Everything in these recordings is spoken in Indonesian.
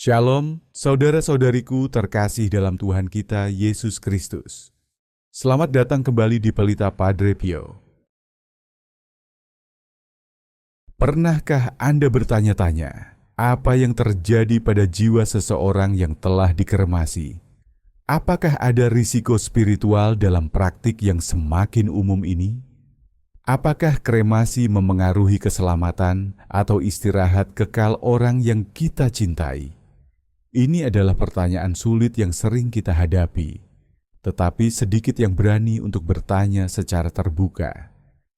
Shalom, saudara-saudariku terkasih dalam Tuhan kita Yesus Kristus. Selamat datang kembali di Pelita Padre Pio. Pernahkah Anda bertanya-tanya, apa yang terjadi pada jiwa seseorang yang telah dikremasi? Apakah ada risiko spiritual dalam praktik yang semakin umum ini? Apakah kremasi memengaruhi keselamatan atau istirahat kekal orang yang kita cintai? Ini adalah pertanyaan sulit yang sering kita hadapi, tetapi sedikit yang berani untuk bertanya secara terbuka.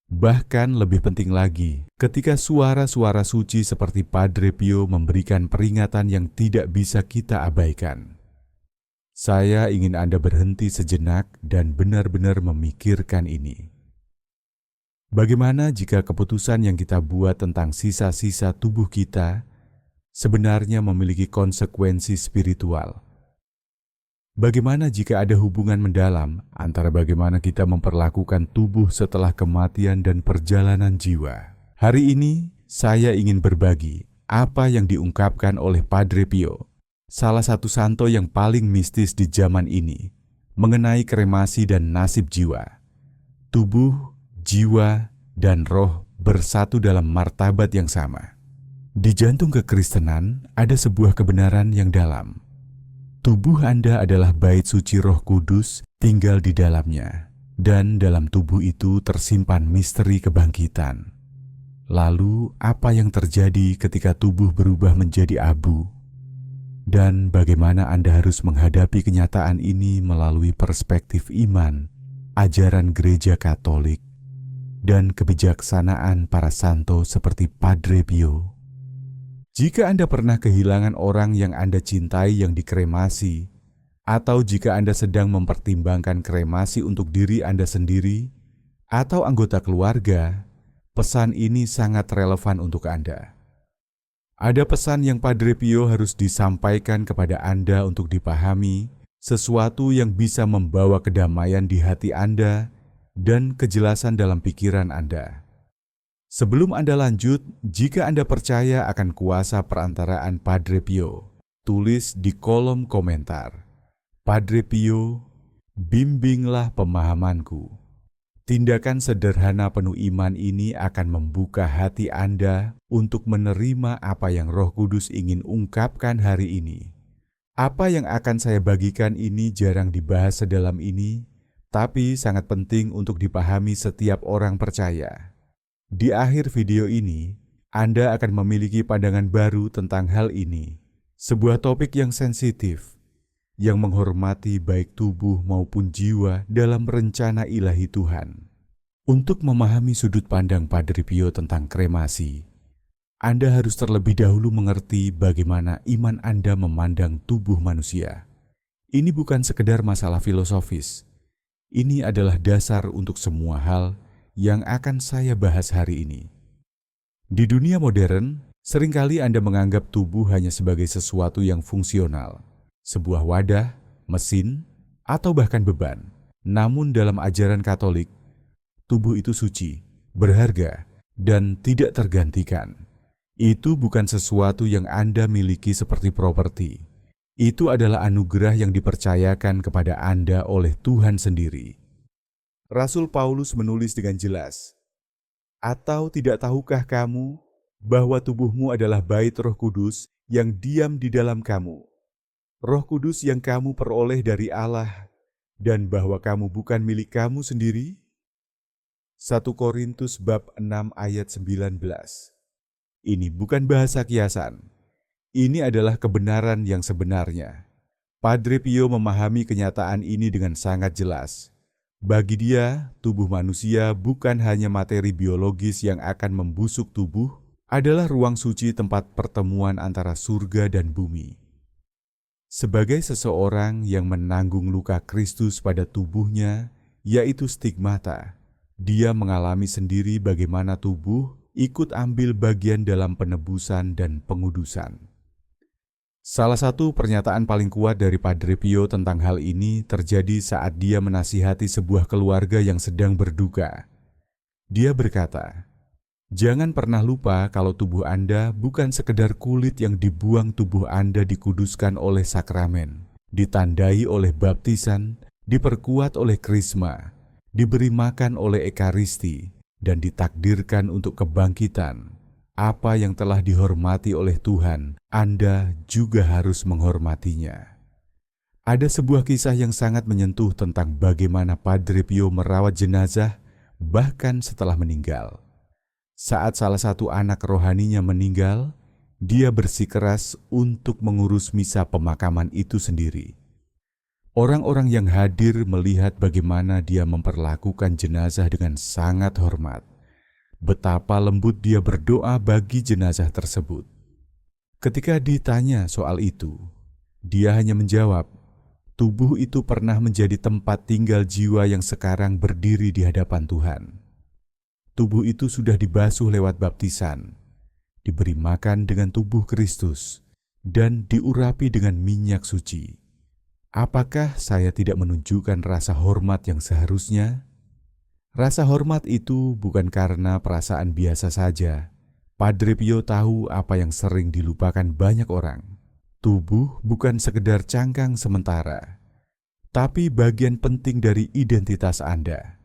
Bahkan lebih penting lagi, ketika suara-suara suci seperti Padre Pio memberikan peringatan yang tidak bisa kita abaikan. Saya ingin Anda berhenti sejenak dan benar-benar memikirkan ini. Bagaimana jika keputusan yang kita buat tentang sisa-sisa tubuh kita sebenarnya memiliki konsekuensi spiritual? Bagaimana jika ada hubungan mendalam antara bagaimana kita memperlakukan tubuh setelah kematian dan perjalanan jiwa? Hari ini saya ingin berbagi apa yang diungkapkan oleh Padre Pio, salah satu santo yang paling mistis di zaman ini, mengenai kremasi dan nasib jiwa. Tubuh, jiwa, dan roh bersatu dalam martabat yang sama. Di jantung kekristenan ada sebuah kebenaran yang dalam. Tubuh Anda adalah bait suci Roh Kudus tinggal di dalamnya, dan dalam tubuh itu tersimpan misteri kebangkitan. Lalu, apa yang terjadi ketika tubuh berubah menjadi abu? Dan bagaimana Anda harus menghadapi kenyataan ini melalui perspektif iman, ajaran gereja Katolik, dan kebijaksanaan para santo seperti Padre Pio? Jika Anda pernah kehilangan orang yang Anda cintai yang dikremasi, atau jika Anda sedang mempertimbangkan kremasi untuk diri Anda sendiri atau anggota keluarga, pesan ini sangat relevan untuk Anda. Ada pesan yang Padre Pio harus disampaikan kepada Anda untuk dipahami, sesuatu yang bisa membawa kedamaian di hati Anda dan kejelasan dalam pikiran Anda. Sebelum Anda lanjut, jika Anda percaya akan kuasa perantaraan Padre Pio, tulis di kolom komentar, Padre Pio, bimbinglah pemahamanku. Tindakan sederhana penuh iman ini akan membuka hati Anda untuk menerima apa yang Roh Kudus ingin ungkapkan hari ini. Apa yang akan saya bagikan ini jarang dibahas sedalam ini, tapi sangat penting untuk dipahami setiap orang percaya. Di akhir video ini, Anda akan memiliki pandangan baru tentang hal ini. Sebuah topik yang sensitif, yang menghormati baik tubuh maupun jiwa dalam rencana ilahi Tuhan. Untuk memahami sudut pandang Padre Pio tentang kremasi, Anda harus terlebih dahulu mengerti bagaimana iman Anda memandang tubuh manusia. Ini bukan sekedar masalah filosofis. Ini adalah dasar untuk semua hal yang akan saya bahas hari ini. Di dunia modern, seringkali Anda menganggap tubuh hanya sebagai sesuatu yang fungsional, sebuah wadah, mesin, atau bahkan beban. Namun dalam ajaran Katolik, tubuh itu suci, berharga, dan tidak tergantikan. Itu bukan sesuatu yang Anda miliki seperti properti. Itu adalah anugerah yang dipercayakan kepada Anda oleh Tuhan sendiri. Rasul Paulus menulis dengan jelas, "Atau tidak tahukah kamu bahwa tubuhmu adalah bait Roh Kudus yang diam di dalam kamu, Roh Kudus yang kamu peroleh dari Allah, dan bahwa kamu bukan milik kamu sendiri?" 1 Korintus bab 6 ayat 19. Ini bukan bahasa kiasan. Ini adalah kebenaran yang sebenarnya. Padre Pio memahami kenyataan ini dengan sangat jelas. Bagi dia, tubuh manusia bukan hanya materi biologis yang akan membusuk tubuh, adalah ruang suci tempat pertemuan antara surga dan bumi. Sebagai seseorang yang menanggung luka Kristus pada tubuhnya, yaitu stigmata, dia mengalami sendiri bagaimana tubuh ikut ambil bagian dalam penebusan dan pengudusan. Salah satu pernyataan paling kuat dari Padre Pio tentang hal ini terjadi saat dia menasihati sebuah keluarga yang sedang berduka. Dia berkata, Jangan pernah lupa kalau tubuh Anda bukan sekedar kulit yang dibuang. Tubuh Anda dikuduskan oleh sakramen, ditandai oleh baptisan, diperkuat oleh krisma, diberi makan oleh ekaristi, dan ditakdirkan untuk kebangkitan. Apa yang telah dihormati oleh Tuhan, Anda juga harus menghormatinya. Ada sebuah kisah yang sangat menyentuh tentang bagaimana Padre Pio merawat jenazah bahkan setelah meninggal. Saat salah satu anak rohaninya meninggal, dia bersikeras untuk mengurus misa pemakaman itu sendiri. Orang-orang yang hadir melihat bagaimana dia memperlakukan jenazah dengan sangat hormat. Betapa lembut dia berdoa bagi jenazah tersebut. Ketika ditanya soal itu, dia hanya menjawab, tubuh itu pernah menjadi tempat tinggal jiwa yang sekarang berdiri di hadapan Tuhan. Tubuh itu sudah dibasuh lewat baptisan, diberi makan dengan tubuh Kristus, dan diurapi dengan minyak suci. Apakah saya tidak menunjukkan rasa hormat yang seharusnya? Rasa hormat itu bukan karena perasaan biasa saja. Padre Pio tahu apa yang sering dilupakan banyak orang. Tubuh bukan sekedar cangkang sementara, tapi bagian penting dari identitas Anda.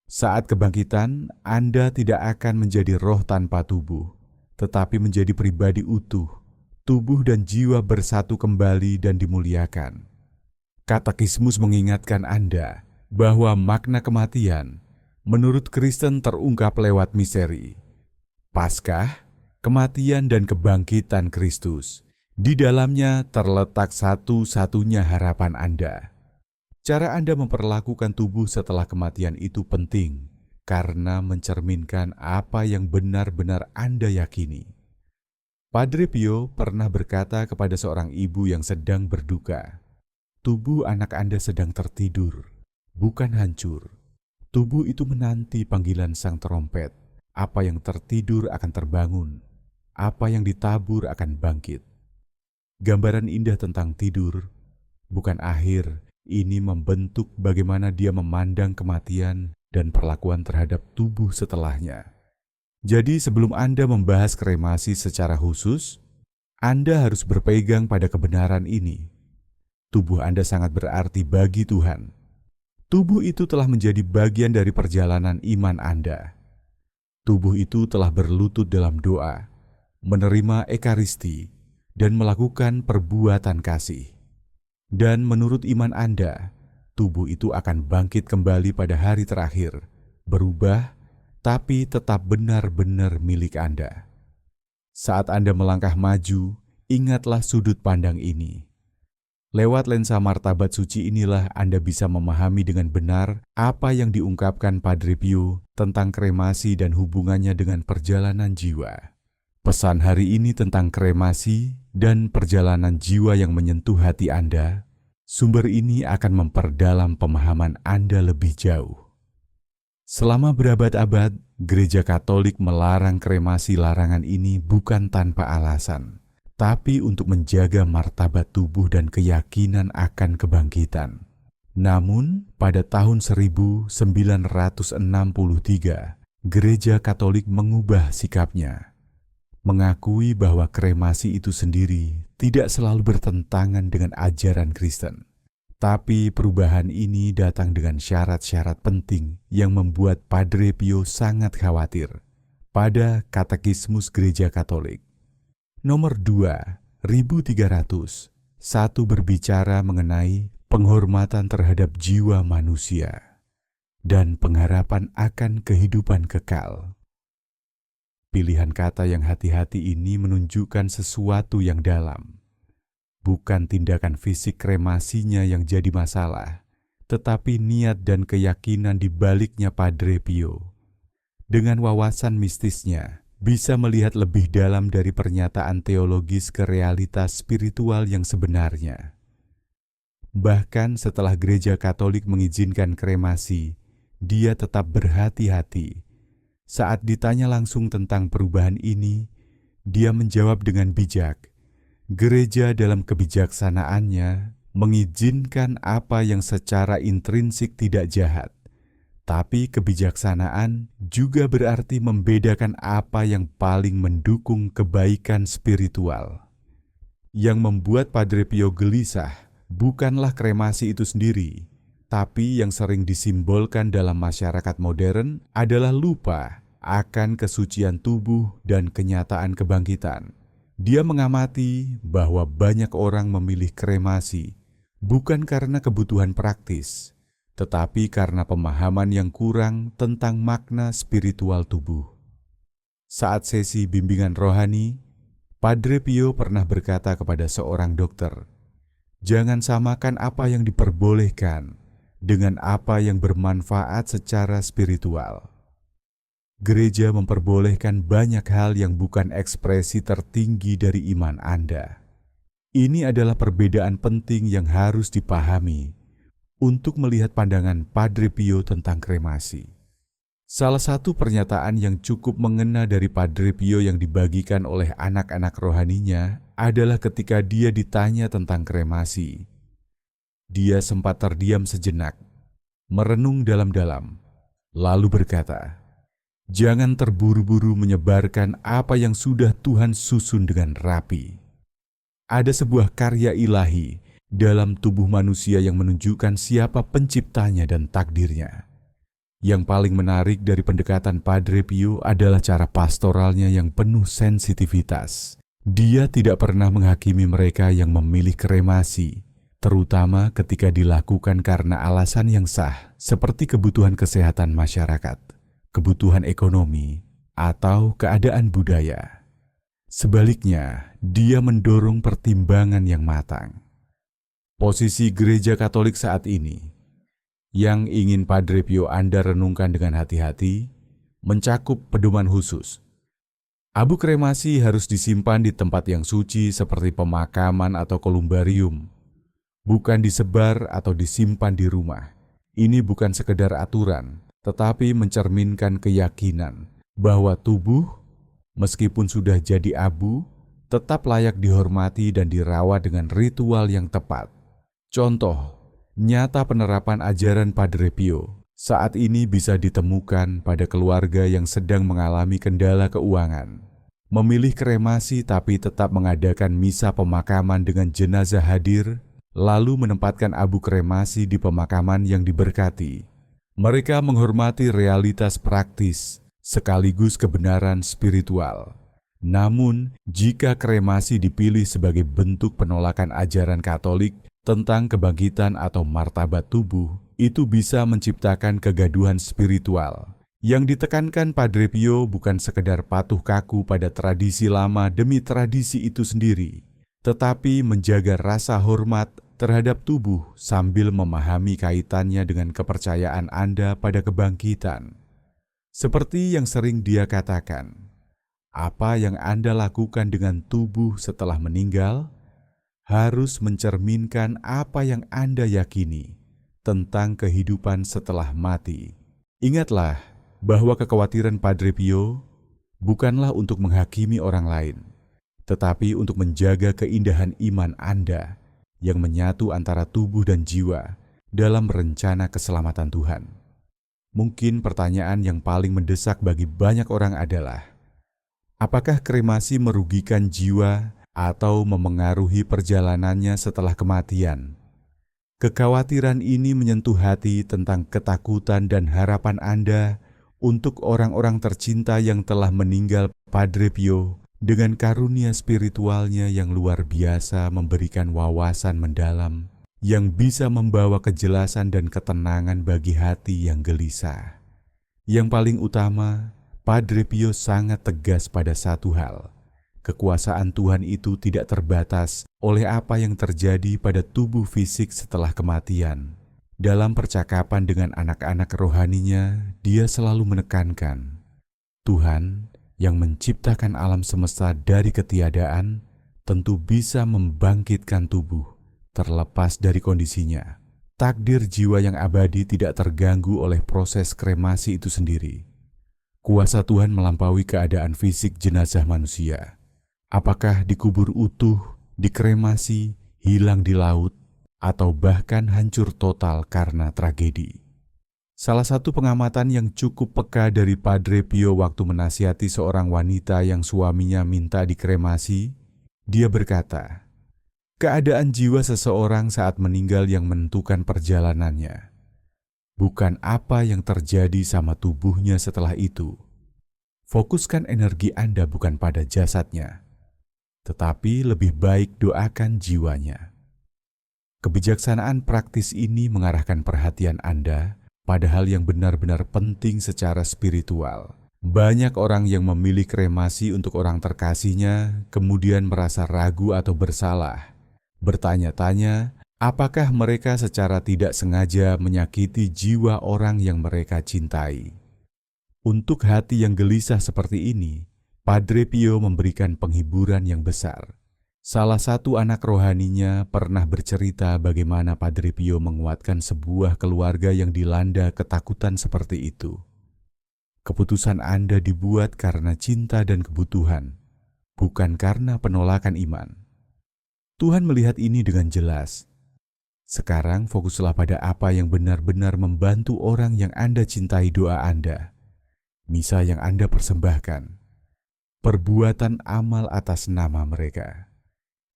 Saat kebangkitan, Anda tidak akan menjadi roh tanpa tubuh, tetapi menjadi pribadi utuh. Tubuh dan jiwa bersatu kembali dan dimuliakan. Katekismus mengingatkan Anda bahwa makna kematian menurut Kristen terungkap lewat misteri Paskah, kematian dan kebangkitan Kristus. Di dalamnya terletak satu-satunya harapan Anda. Cara Anda memperlakukan tubuh setelah kematian itu penting karena mencerminkan apa yang benar-benar Anda yakini. Padre Pio pernah berkata kepada seorang ibu yang sedang berduka, tubuh anak Anda sedang tertidur, bukan hancur. Tubuh itu menanti panggilan sang trompet. Apa yang tertidur akan terbangun, apa yang ditabur akan bangkit. Gambaran indah tentang tidur, bukan akhir. Ini membentuk bagaimana dia memandang kematian dan perlakuan terhadap tubuh setelahnya. Jadi sebelum Anda membahas kremasi secara khusus, Anda harus berpegang pada kebenaran ini. Tubuh Anda sangat berarti bagi Tuhan. Tubuh itu telah menjadi bagian dari perjalanan iman Anda. Tubuh itu telah berlutut dalam doa, menerima ekaristi, dan melakukan perbuatan kasih. Dan menurut iman Anda, tubuh itu akan bangkit kembali pada hari terakhir, berubah, tapi tetap benar-benar milik Anda. Saat Anda melangkah maju, ingatlah sudut pandang ini. Lewat lensa martabat suci inilah Anda bisa memahami dengan benar apa yang diungkapkan Padre Pio tentang kremasi dan hubungannya dengan perjalanan jiwa. Pesan hari ini tentang kremasi dan perjalanan jiwa yang menyentuh hati Anda, sumber ini akan memperdalam pemahaman Anda lebih jauh. Selama berabad-abad, Gereja Katolik melarang kremasi. Larangan ini bukan tanpa alasan, tapi untuk menjaga martabat tubuh dan keyakinan akan kebangkitan. Namun, pada tahun 1963, Gereja Katolik mengubah sikapnya, mengakui bahwa kremasi itu sendiri tidak selalu bertentangan dengan ajaran Kristen. Tapi perubahan ini datang dengan syarat-syarat penting yang membuat Padre Pio sangat khawatir. Pada Katekismus Gereja Katolik Nomor 2, 1300, 1 berbicara mengenai penghormatan terhadap jiwa manusia dan pengharapan akan kehidupan kekal. Pilihan kata yang hati-hati ini menunjukkan sesuatu yang dalam. Bukan tindakan fisik kremasinya yang jadi masalah, tetapi niat dan keyakinan di baliknya. Padre Pio, dengan wawasan mistisnya, bisa melihat lebih dalam dari pernyataan teologis ke realitas spiritual yang sebenarnya. Bahkan setelah Gereja Katolik mengizinkan kremasi, dia tetap berhati-hati. Saat ditanya langsung tentang perubahan ini, dia menjawab dengan bijak. Gereja dalam kebijaksanaannya mengizinkan apa yang secara intrinsik tidak jahat, tapi kebijaksanaan juga berarti membedakan apa yang paling mendukung kebaikan spiritual. Yang membuat Padre Pio gelisah bukanlah kremasi itu sendiri, tapi yang sering disimbolkan dalam masyarakat modern adalah lupa akan kesucian tubuh dan kenyataan kebangkitan. Dia mengamati bahwa banyak orang memilih kremasi bukan karena kebutuhan praktis, tetapi karena pemahaman yang kurang tentang makna spiritual tubuh. Saat sesi bimbingan rohani, Padre Pio pernah berkata kepada seorang dokter, "Jangan samakan apa yang diperbolehkan dengan apa yang bermanfaat secara spiritual." Gereja memperbolehkan banyak hal yang bukan ekspresi tertinggi dari iman Anda. Ini adalah perbedaan penting yang harus dipahami untuk melihat pandangan Padre Pio tentang kremasi. Salah satu pernyataan yang cukup mengena dari Padre Pio yang dibagikan oleh anak-anak rohaninya adalah ketika dia ditanya tentang kremasi. Dia sempat terdiam sejenak, merenung dalam-dalam, lalu berkata, "Jangan terburu-buru menyebarkan apa yang sudah Tuhan susun dengan rapi. Ada sebuah karya ilahi dalam tubuh manusia yang menunjukkan siapa penciptanya dan takdirnya." Yang paling menarik dari pendekatan Padre Pio adalah cara pastoralnya yang penuh sensitivitas. Dia tidak pernah menghakimi mereka yang memilih kremasi, terutama ketika dilakukan karena alasan yang sah, seperti kebutuhan kesehatan masyarakat, kebutuhan ekonomi, atau keadaan budaya. Sebaliknya, dia mendorong pertimbangan yang matang. Posisi Gereja Katolik saat ini yang ingin Padre Pio Anda renungkan dengan hati-hati, mencakup pedoman khusus. Abu kremasi harus disimpan di tempat yang suci seperti pemakaman atau kolumbarium, bukan disebar atau disimpan di rumah. Ini bukan sekedar aturan, tetapi mencerminkan keyakinan bahwa tubuh, meskipun sudah jadi abu, tetap layak dihormati dan dirawat dengan ritual yang tepat. Contoh nyata penerapan ajaran Padre Pio saat ini bisa ditemukan pada keluarga yang sedang mengalami kendala keuangan. Memilih kremasi tapi tetap mengadakan misa pemakaman dengan jenazah hadir, lalu menempatkan abu kremasi di pemakaman yang diberkati. Mereka menghormati realitas praktis sekaligus kebenaran spiritual. Namun, jika kremasi dipilih sebagai bentuk penolakan ajaran Katolik tentang kebangkitan atau martabat tubuh, itu bisa menciptakan kegaduhan spiritual. Yang ditekankan Padre Pio bukan sekedar patuh kaku pada tradisi lama demi tradisi itu sendiri, tetapi menjaga rasa hormat terhadap tubuh sambil memahami kaitannya dengan kepercayaan Anda pada kebangkitan. Seperti yang sering dia katakan, apa yang Anda lakukan dengan tubuh setelah meninggal harus mencerminkan apa yang Anda yakini tentang kehidupan setelah mati. Ingatlah bahwa kekhawatiran Padre Pio bukanlah untuk menghakimi orang lain, tetapi untuk menjaga keindahan iman Anda yang menyatu antara tubuh dan jiwa dalam rencana keselamatan Tuhan. Mungkin pertanyaan yang paling mendesak bagi banyak orang adalah, apakah kremasi merugikan jiwa atau memengaruhi perjalanannya setelah kematian? Kekhawatiran ini menyentuh hati tentang ketakutan dan harapan Anda untuk orang-orang tercinta yang telah meninggal. Padre Pio dengan karunia spiritualnya yang luar biasa memberikan wawasan mendalam yang bisa membawa kejelasan dan ketenangan bagi hati yang gelisah. Yang paling utama, Padre Pio sangat tegas pada satu hal. Kekuasaan Tuhan itu tidak terbatas oleh apa yang terjadi pada tubuh fisik setelah kematian. Dalam percakapan dengan anak-anak rohaninya, dia selalu menekankan, Tuhan yang menciptakan alam semesta dari ketiadaan tentu bisa membangkitkan tubuh terlepas dari kondisinya. Takdir jiwa yang abadi tidak terganggu oleh proses kremasi itu sendiri. Kuasa Tuhan melampaui keadaan fisik jenazah manusia. Apakah dikubur utuh, dikremasi, hilang di laut, atau bahkan hancur total karena tragedi. Salah satu pengamatan yang cukup peka dari Padre Pio waktu menasihati seorang wanita yang suaminya minta dikremasi, dia berkata, keadaan jiwa seseorang saat meninggal yang menentukan perjalanannya, bukan apa yang terjadi sama tubuhnya setelah itu. Fokuskan energi Anda bukan pada jasadnya, tetapi lebih baik doakan jiwanya. Kebijaksanaan praktis ini mengarahkan perhatian Anda pada hal yang benar-benar penting secara spiritual. Banyak orang yang memilih kremasi untuk orang terkasihnya kemudian merasa ragu atau bersalah, bertanya-tanya apakah mereka secara tidak sengaja menyakiti jiwa orang yang mereka cintai. Untuk hati yang gelisah seperti ini, Padre Pio memberikan penghiburan yang besar. Salah satu anak rohaninya pernah bercerita bagaimana Padre Pio menguatkan sebuah keluarga yang dilanda ketakutan seperti itu. Keputusan Anda dibuat karena cinta dan kebutuhan, bukan karena penolakan iman. Tuhan melihat ini dengan jelas. Sekarang fokuslah pada apa yang benar-benar membantu orang yang Anda cintai. Doa Anda, misa yang Anda persembahkan, perbuatan amal atas nama mereka.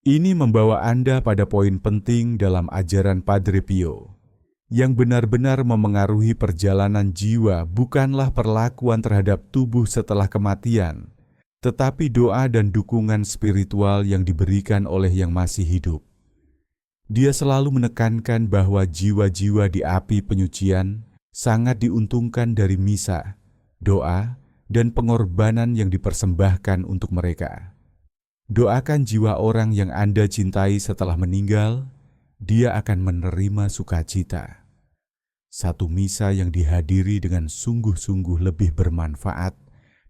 Ini membawa Anda pada poin penting dalam ajaran Padre Pio. Yang benar-benar memengaruhi perjalanan jiwa bukanlah perlakuan terhadap tubuh setelah kematian, tetapi doa dan dukungan spiritual yang diberikan oleh yang masih hidup. Dia selalu menekankan bahwa jiwa-jiwa di api penyucian sangat diuntungkan dari misa, doa, dan pengorbanan yang dipersembahkan untuk mereka. Doakan jiwa orang yang Anda cintai setelah meninggal, dia akan menerima sukacita. Satu misa yang dihadiri dengan sungguh-sungguh lebih bermanfaat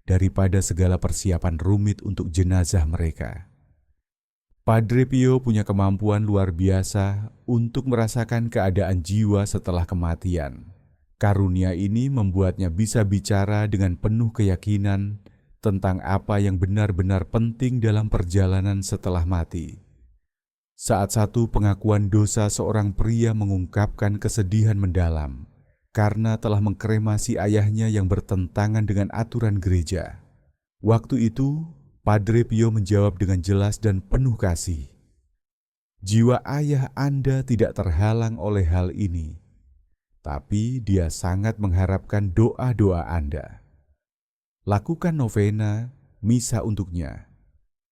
daripada segala persiapan rumit untuk jenazah mereka. Padre Pio punya kemampuan luar biasa untuk merasakan keadaan jiwa setelah kematian. Karunia ini membuatnya bisa bicara dengan penuh keyakinan tentang apa yang benar-benar penting dalam perjalanan setelah mati. Saat satu pengakuan dosa seorang pria mengungkapkan kesedihan mendalam karena telah mengkremasi ayahnya yang bertentangan dengan aturan gereja. Waktu itu, Padre Pio menjawab dengan jelas dan penuh kasih. Jiwa ayah Anda tidak terhalang oleh hal ini, tapi dia sangat mengharapkan doa-doa Anda. Lakukan novena, misa untuknya,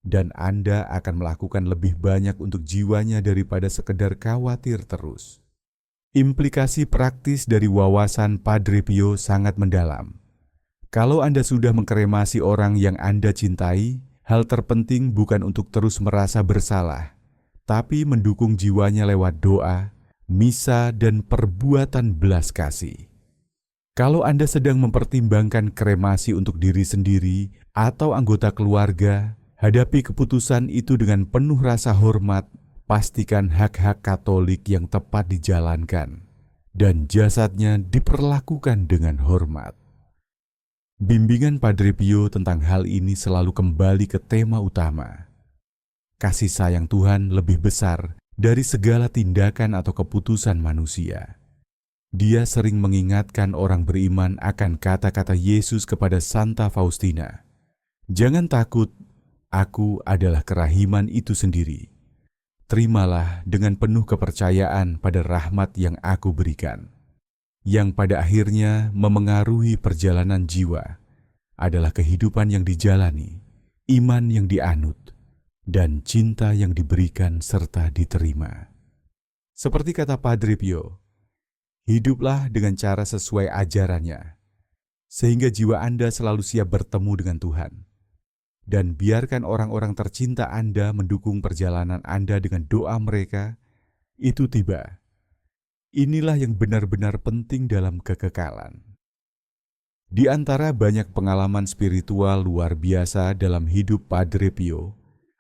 dan Anda akan melakukan lebih banyak untuk jiwanya daripada sekedar khawatir terus. Implikasi praktis dari wawasan Padre Pio sangat mendalam. Kalau Anda sudah mengkremasi orang yang Anda cintai, hal terpenting bukan untuk terus merasa bersalah, tapi mendukung jiwanya lewat doa, misa, dan perbuatan belas kasih. Kalau Anda sedang mempertimbangkan kremasi untuk diri sendiri atau anggota keluarga, hadapi keputusan itu dengan penuh rasa hormat. Pastikan hak-hak Katolik yang tepat dijalankan, dan jasadnya diperlakukan dengan hormat. Bimbingan Padre Pio tentang hal ini selalu kembali ke tema utama. Kasih sayang Tuhan lebih besar dari segala tindakan atau keputusan manusia. Dia sering mengingatkan orang beriman akan kata-kata Yesus kepada Santa Faustina. Jangan takut, aku adalah kerahiman itu sendiri. Terimalah dengan penuh kepercayaan pada rahmat yang aku berikan. Yang pada akhirnya memengaruhi perjalanan jiwa adalah kehidupan yang dijalani, iman yang dianut, dan cinta yang diberikan serta diterima. Seperti kata Padre Pio, hiduplah dengan cara sesuai ajarannya, sehingga jiwa Anda selalu siap bertemu dengan Tuhan. Dan biarkan orang-orang tercinta Anda mendukung perjalanan Anda dengan doa mereka, itu tiba. Inilah yang benar-benar penting dalam kekekalan. Di antara banyak pengalaman spiritual luar biasa dalam hidup Padre Pio,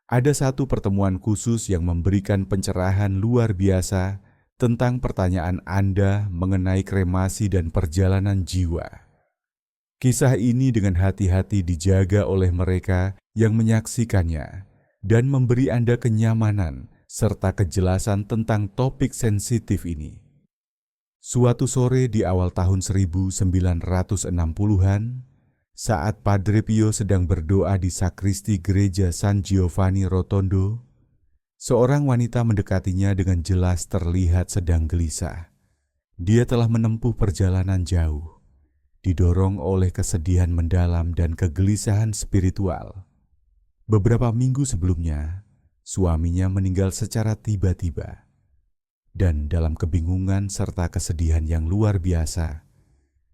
ada satu pertemuan khusus yang memberikan pencerahan luar biasa tentang pertanyaan Anda mengenai kremasi dan perjalanan jiwa. Kisah ini dengan hati-hati dijaga oleh mereka yang menyaksikannya dan memberi Anda kenyamanan serta kejelasan tentang topik sensitif ini. Suatu sore di awal tahun 1960-an, saat Padre Pio sedang berdoa di sakristi gereja San Giovanni Rotondo, seorang wanita mendekatinya dengan jelas terlihat sedang gelisah. Dia telah menempuh perjalanan jauh, didorong oleh kesedihan mendalam dan kegelisahan spiritual. Beberapa minggu sebelumnya, suaminya meninggal secara tiba-tiba. Dan dalam kebingungan serta kesedihan yang luar biasa,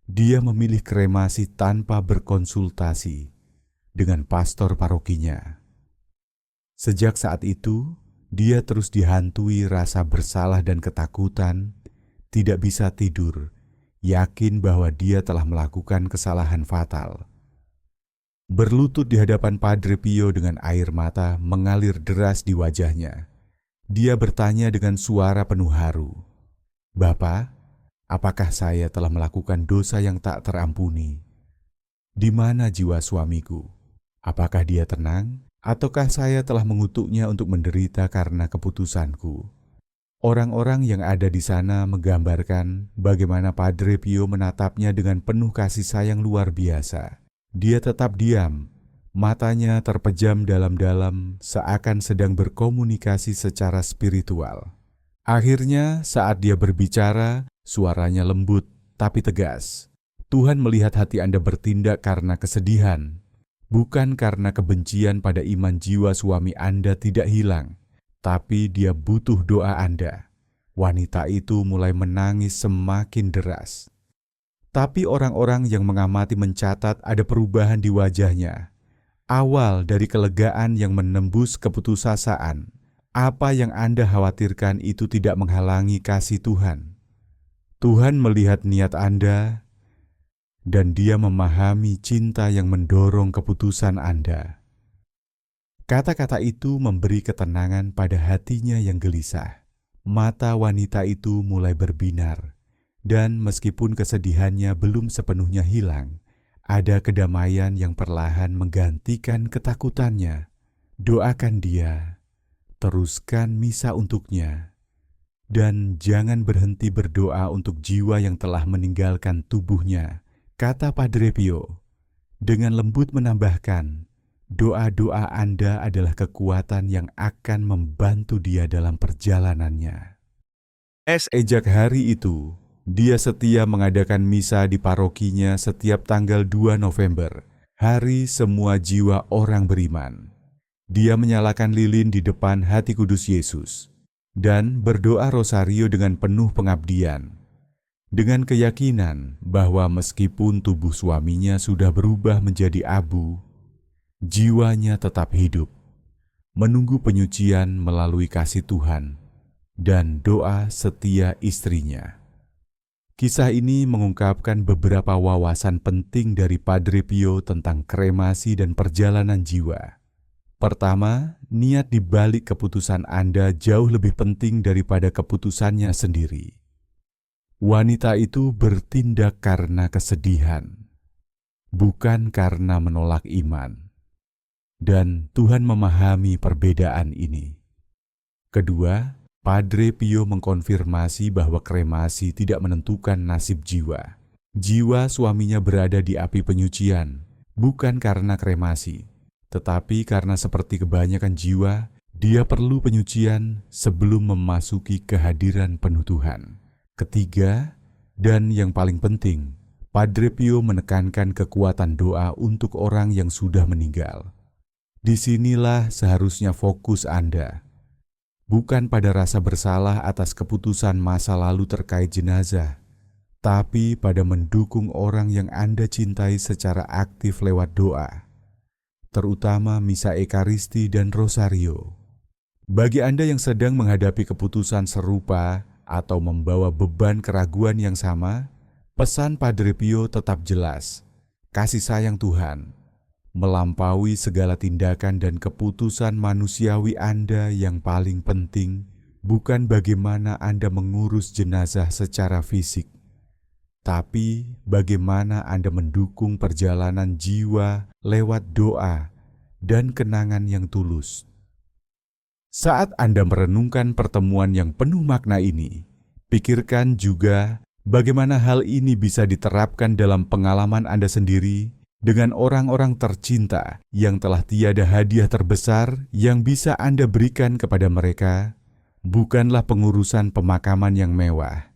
dia memilih kremasi tanpa berkonsultasi dengan pastor parokinya. Sejak saat itu, dia terus dihantui rasa bersalah dan ketakutan, tidak bisa tidur, yakin bahwa dia telah melakukan kesalahan fatal. Berlutut di hadapan Padre Pio dengan air mata mengalir deras di wajahnya, dia bertanya dengan suara penuh haru, "Bapak, apakah saya telah melakukan dosa yang tak terampuni? Di mana jiwa suamiku? Apakah dia tenang? Ataukah saya telah mengutuknya untuk menderita karena keputusanku?" Orang-orang yang ada di sana menggambarkan bagaimana Padre Pio menatapnya dengan penuh kasih sayang luar biasa. Dia tetap diam, matanya terpejam dalam-dalam seakan sedang berkomunikasi secara spiritual. Akhirnya saat dia berbicara, suaranya lembut tapi tegas. "Tuhan melihat hati Anda bertindak karena kesedihan, bukan karena kebencian pada iman jiwa suami Anda tidak hilang, tapi dia butuh doa Anda." Wanita itu mulai menangis semakin deras. Tapi orang-orang yang mengamati mencatat ada perubahan di wajahnya. Awal dari kelegaan yang menembus keputusasaan. Apa yang Anda khawatirkan itu tidak menghalangi kasih Tuhan. Tuhan melihat niat Anda, dan Dia memahami cinta yang mendorong keputusan Anda. Kata-kata itu memberi ketenangan pada hatinya yang gelisah. Mata wanita itu mulai berbinar, dan meskipun kesedihannya belum sepenuhnya hilang, ada kedamaian yang perlahan menggantikan ketakutannya. Doakan dia, teruskan misa untuknya, dan jangan berhenti berdoa untuk jiwa yang telah meninggalkan tubuhnya, kata Padre Pio. Dengan lembut menambahkan, doa-doa Anda adalah kekuatan yang akan membantu dia dalam perjalanannya. Sejak hari itu, dia setia mengadakan misa di parokinya setiap tanggal 2 November, hari semua jiwa orang beriman. Dia menyalakan lilin di depan Hati Kudus Yesus dan berdoa rosario dengan penuh pengabdian, dengan keyakinan bahwa meskipun tubuh suaminya sudah berubah menjadi abu, jiwanya tetap hidup, menunggu penyucian melalui kasih Tuhan dan doa setia istrinya. Kisah ini mengungkapkan beberapa wawasan penting dari Padre Pio tentang kremasi dan perjalanan jiwa. Pertama, niat di balik keputusan Anda jauh lebih penting daripada keputusannya sendiri. Wanita itu bertindak karena kesedihan, bukan karena menolak iman. Dan Tuhan memahami perbedaan ini. Kedua, Padre Pio mengkonfirmasi bahwa kremasi tidak menentukan nasib jiwa. Jiwa suaminya berada di api penyucian, bukan karena kremasi, tetapi karena seperti kebanyakan jiwa, dia perlu penyucian sebelum memasuki kehadiran penuh Tuhan. Ketiga, dan yang paling penting, Padre Pio menekankan kekuatan doa untuk orang yang sudah meninggal. Disinilah seharusnya fokus Anda. Bukan pada rasa bersalah atas keputusan masa lalu terkait jenazah, tapi pada mendukung orang yang Anda cintai secara aktif lewat doa, terutama misa ekaristi dan rosario. Bagi Anda yang sedang menghadapi keputusan serupa atau membawa beban keraguan yang sama, pesan Padre Pio tetap jelas. Kasih sayang Tuhan melampaui segala tindakan dan keputusan manusiawi Anda. Yang paling penting bukan bagaimana Anda mengurus jenazah secara fisik, tapi bagaimana Anda mendukung perjalanan jiwa lewat doa dan kenangan yang tulus. Saat Anda merenungkan pertemuan yang penuh makna ini, pikirkan juga Bagaimana hal ini bisa diterapkan dalam pengalaman Anda sendiri dengan orang-orang tercinta yang telah tiada hadiah terbesar yang bisa Anda berikan kepada mereka? Bukanlah pengurusan pemakaman yang mewah,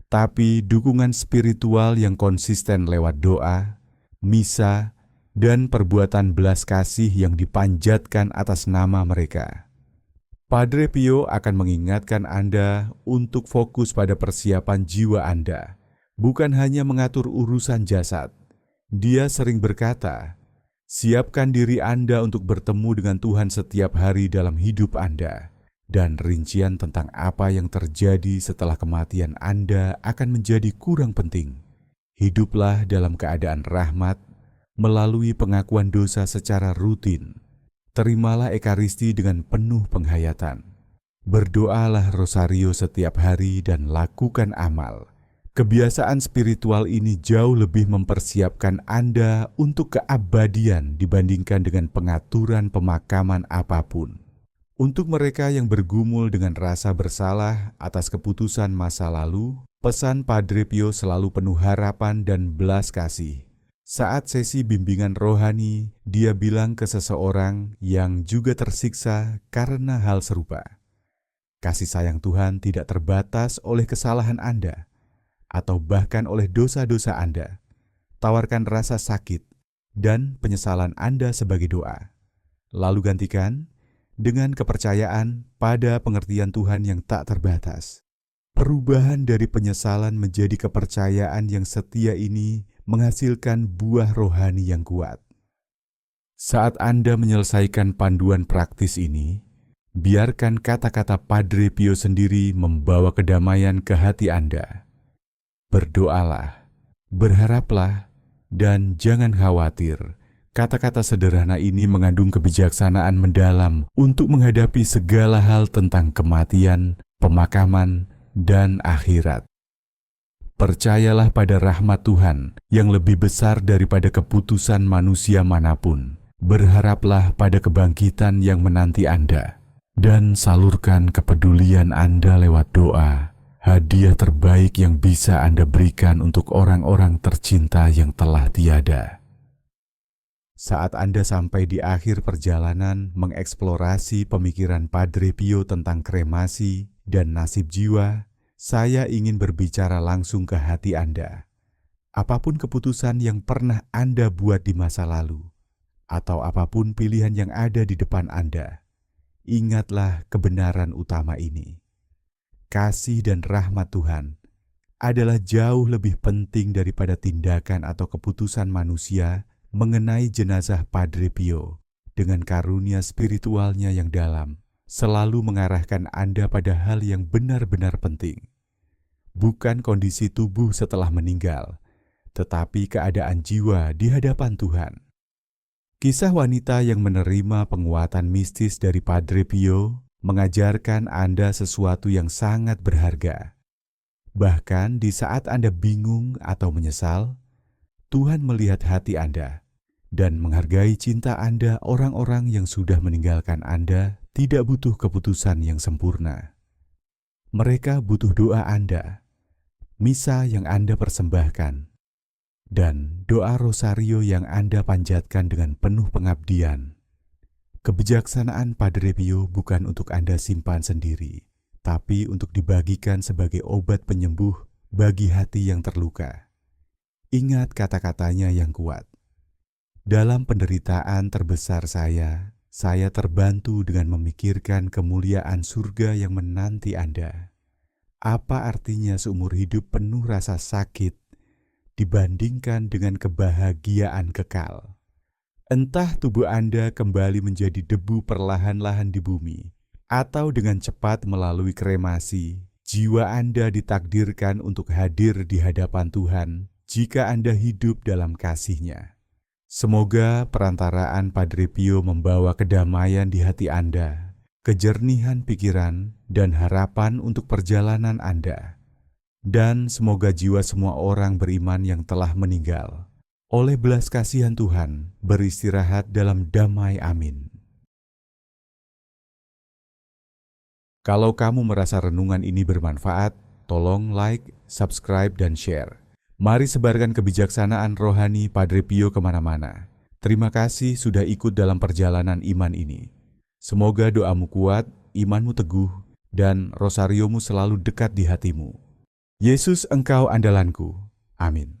tapi dukungan spiritual yang konsisten lewat doa, misa, dan perbuatan belas kasih yang dipanjatkan atas nama mereka. Padre Pio akan mengingatkan Anda untuk fokus pada persiapan jiwa Anda, bukan hanya mengatur urusan jasad. Dia sering berkata, siapkan diri Anda untuk bertemu dengan Tuhan setiap hari dalam hidup Anda, dan rincian tentang apa yang terjadi setelah kematian Anda akan menjadi kurang penting. Hiduplah dalam keadaan rahmat, melalui pengakuan dosa secara rutin. Terimalah Ekaristi dengan penuh penghayatan. Berdoalah rosario setiap hari dan lakukan amal. Kebiasaan spiritual ini jauh lebih mempersiapkan Anda untuk keabadian dibandingkan dengan pengaturan pemakaman apapun. Untuk mereka yang bergumul dengan rasa bersalah atas keputusan masa lalu, pesan Padre Pio selalu penuh harapan dan belas kasih. Saat sesi bimbingan rohani, dia bilang ke seseorang yang juga tersiksa karena hal serupa, kasih sayang Tuhan tidak terbatas oleh kesalahan Anda, atau bahkan oleh dosa-dosa Anda. Tawarkan rasa sakit dan penyesalan Anda sebagai doa. Lalu gantikan dengan kepercayaan pada pengertian Tuhan yang tak terbatas. Perubahan dari penyesalan menjadi kepercayaan yang setia ini menghasilkan buah rohani yang kuat. Saat Anda menyelesaikan panduan praktis ini, biarkan kata-kata Padre Pio sendiri membawa kedamaian ke hati Anda. Berdoalah, berharaplah, dan jangan khawatir. Kata-kata sederhana ini mengandung kebijaksanaan mendalam untuk menghadapi segala hal tentang kematian, pemakaman, dan akhirat. Percayalah pada rahmat Tuhan yang lebih besar daripada keputusan manusia manapun. Berharaplah pada kebangkitan yang menanti Anda. Dan salurkan kepedulian Anda lewat doa, hadiah terbaik yang bisa Anda berikan untuk orang-orang tercinta yang telah tiada. Saat Anda sampai di akhir perjalanan mengeksplorasi pemikiran Padre Pio tentang kremasi dan nasib jiwa, saya ingin berbicara langsung ke hati Anda. Apapun keputusan yang pernah Anda buat di masa lalu, atau apapun pilihan yang ada di depan Anda, ingatlah kebenaran utama ini. Kasih dan rahmat Tuhan adalah jauh lebih penting daripada tindakan atau keputusan manusia mengenai jenazah Padre Pio. Dengan karunia spiritualnya yang dalam, selalu mengarahkan Anda pada hal yang benar-benar penting. Bukan kondisi tubuh setelah meninggal, tetapi keadaan jiwa di hadapan Tuhan. Kisah wanita yang menerima penguatan mistis dari Padre Pio mengajarkan Anda sesuatu yang sangat berharga. Bahkan di saat Anda bingung atau menyesal, Tuhan melihat hati Anda dan menghargai cinta Anda. Orang-orang yang sudah meninggalkan Anda tidak butuh keputusan yang sempurna. Mereka butuh doa Anda, misa yang Anda persembahkan, dan doa rosario yang Anda panjatkan dengan penuh pengabdian. Kebijaksanaan Padre Pio bukan untuk Anda simpan sendiri, tapi untuk dibagikan sebagai obat penyembuh bagi hati yang terluka. Ingat kata-katanya yang kuat. Dalam penderitaan terbesar saya terbantu dengan memikirkan kemuliaan surga yang menanti Anda. Apa artinya seumur hidup penuh rasa sakit dibandingkan dengan kebahagiaan kekal? Entah tubuh Anda kembali menjadi debu perlahan-lahan di bumi, atau dengan cepat melalui kremasi, jiwa Anda ditakdirkan untuk hadir di hadapan Tuhan jika Anda hidup dalam kasih-Nya. Semoga perantaraan Padre Pio membawa kedamaian di hati Anda, kejernihan pikiran, dan harapan untuk perjalanan Anda. Dan semoga jiwa semua orang beriman yang telah meninggal, oleh belas kasihan Tuhan, beristirahat dalam damai. Amin. Kalau kamu merasa renungan ini bermanfaat, Tolong like, subscribe, dan share. Mari sebarkan kebijaksanaan rohani Padre Pio kemana-mana. Terima kasih sudah ikut dalam perjalanan iman ini. Semoga doamu kuat, imanmu teguh, dan rosariomu selalu dekat di hatimu. Yesus engkau andalanku. Amin.